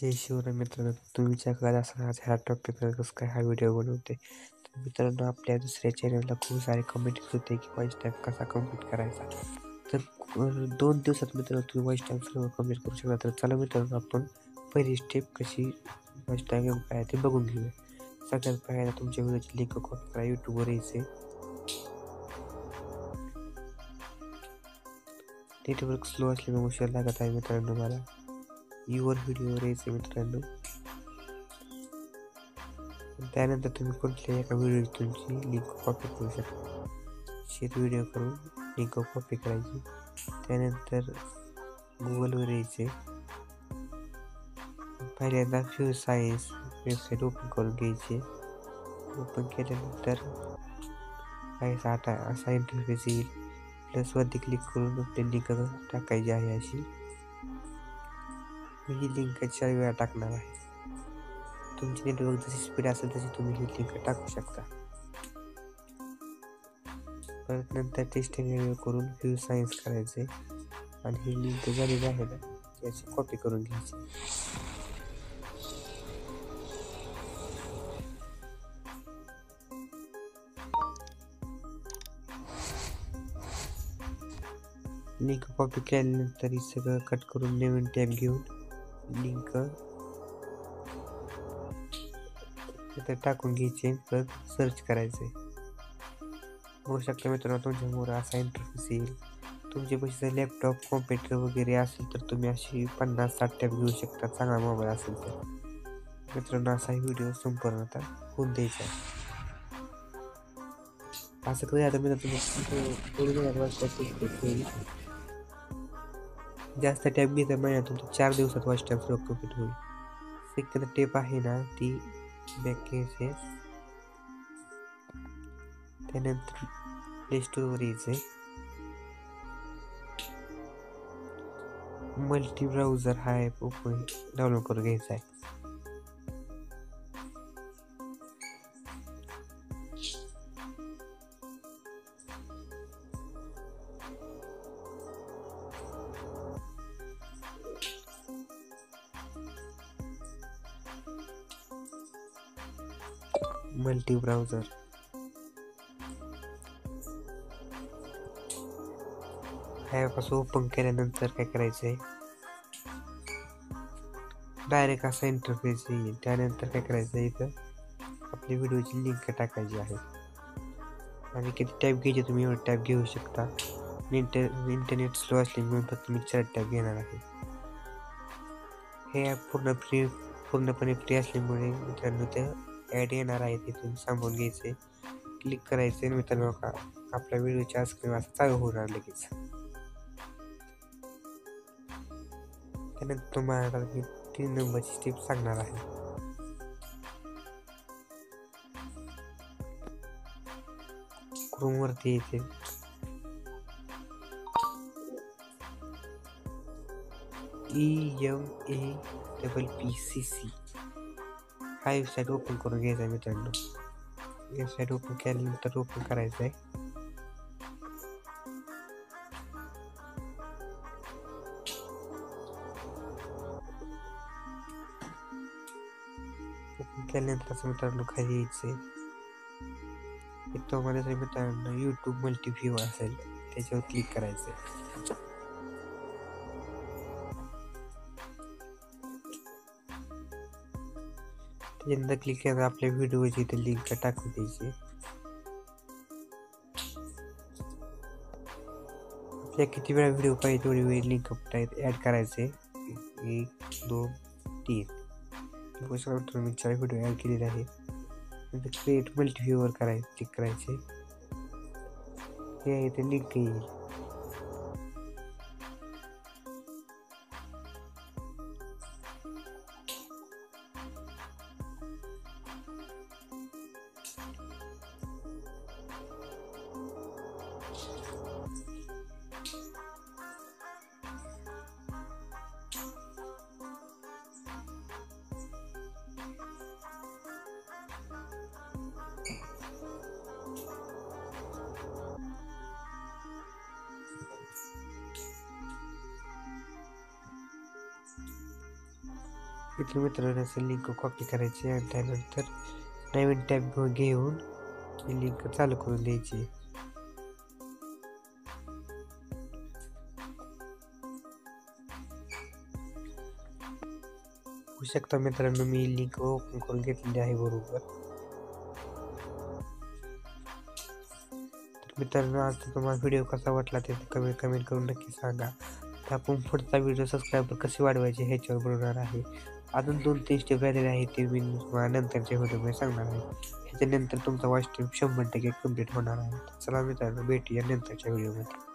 जय शिवराय मित्रांनो, तुम्ही विचार करत असाल आज ह्या टॉपिकवर कसं काय हा व्हिडिओ बनवते. तर मित्रांनो, आपल्या दुसऱ्या चॅनलला खूप सारे कमेंट येत होते की वॉइस टॅग कसा कम्प्लीट करायचा. तर 2 दिवसात मित्रांनो तुम्ही वॉइस टॅग सर्व कम्प्लीट करू शकता. तर चला मित्रांनो, आपण पहिली स्टेप कशी वॉइस टॅग काय ते बघून घेऊया. सगळ्यात पहिल्यांदा तुमच्या व्हिडिओची लिंक कॉपी करा. यूट्यूबवर यायचे, नेटवर्क स्लो असल्यामुळे उशीर लागत आहे मित्रांनो मला. युवर व्हिडिओवर यायचे मित्रांनो. त्यानंतर तुम्ही कुठल्याही एका व्हिडिओची तुमची लिंक कॉपी करू शकता. शेअर व्हिडिओ करून लिंक कॉपी करायची. त्यानंतर गुगलवर यायचे. पहिल्यांदा फ्यू सायन्स वेबसाईट ओपन करून घ्यायची. ओपन केल्यानंतर असा इंटरफेस येईल. प्लसवरती क्लिक करून आपली लिंक टाकायची आहे अशी. मी ही लिंक 4 वेळा टाकणार आहे. तुमची नेटवर्क जशी स्पीड असेल तशी तुम्ही ही लिंक टाकू शकता. परत नंतर टेस्टिंग व्हिडिओ करून व्ह्यू सायन्स करायचे आणि ही लिंक झालेली आहे ना त्याची कॉपी करून घ्यायची. लिंक कॉपी केल्यानंतर हे सगळं कट करून नवीन टॅब घेऊन लिंक तिथे टाकून घ्यायचे. परत सर्च करायचे. होऊ शकतं मित्रांनो तुमच्यामुळे असा इंटरफेस येईल. तुमच्या पैसे लॅपटॉप कॉम्प्युटर वगैरे असेल तर तुम्ही अशी 50-60 टॅब घेऊ शकता, चांगला मोबाईल असेल तर. मित्रांनो, असा व्हिडिओ संपूर्णतः होऊन द्यायचा. असं कधी आता मित्रांनो जास्त टॅब घेता महिन्यात तुमचं 4 दिवसात वॉइस टॅब सर्व कंप्लीट होईल. सेकंड टेप आहे ना ती बॅक घ्यायचे. त्यानंतर प्ले स्टोअरवर यायचे. मल्टी ब्राउझर हा ॲप ओपन डाउनलोड करून घ्यायचा आहे. मल्टी ब्राउझर ॲप असं ओपन केल्यानंतर काय करायचंय, डायरेक्ट असा इंटरफेस येईल. त्यानंतर काय करायचं, इथं आपली व्हिडिओची लिंक टाकायची आहे आणि किती टॅब घ्यायचे तुम्ही एवढे टॅब घेऊ शकता. इंटरनेट स्लो असल्यामुळे फक्त मी 4 टॅब घेणार आहे. हे ॲप पूर्णपणे फ्री असल्यामुळे मित्रांनो ते ॲड येणार आहे, तिथून सांगून घ्यायचे. क्लिक करायचे आणि मित्रांनो आपल्या व्हिडिओच्या स्क्रीन असं चालू होणार लगेच. त्यानंतर तुम्हाला मी 3 नंबरची स्टेप सांगणार आहे. क्रोमवरती येते. EMAPPCC हा वेबसाईट ओपन करून घ्यायचा मित्रांनो. वेबसाईट ओपन केल्यानंतर ओपन करायचं आहे. ओपन केल्यानंतर असं मित्रांनो खाली यायचे. इथं मध्ये मित्रांनो यूट्यूब मल्टी व्ह्यू असेल त्याच्यावर क्लिक करायचं. त्याच्यानंतर क्लिक केल्यावर आपल्या व्हिडिओची इथे लिंक टाकून द्यायची. आपल्या किती वेळा व्हिडिओ पाहिजे तेवढी वेळ लिंक ॲड करायचे. 1 2 3 मी 4 व्हिडिओ ॲड केलेले आहे. क्रिएट मल्टी व्ह्यूवर क्लिक करायचे. हे इथे लिंक येईल. इथं मित्रांनो असं लिंक कॉपी करायची आणि त्यानंतर नवीन टॅब घेऊन ही लिंक चालू करून द्यायची. होऊ शकता मित्रांनो मी लिंक ओपन करून घेतलेली आहे बरोबर. तर मित्रांनो आज तुम्हाला व्हिडिओ कसा वाटला ते कमेंट करून नक्की सांगा. तर आपण पुढचा व्हिडिओ सबस्क्रायबर कसे वाढवायचे ह्याच्यावर बनवणार आहे. अजून 2-3 स्टेप राहिलेले आहेत ते मी तुम्हाला नंतरच्या व्हिडिओमध्ये सांगणार आहे. ह्याच्यानंतर तुमचा वॉच टाईम 100% कंप्लीट होणार आहे. चला मित्रांनो भेटूया नंतरच्या व्हिडिओमध्ये.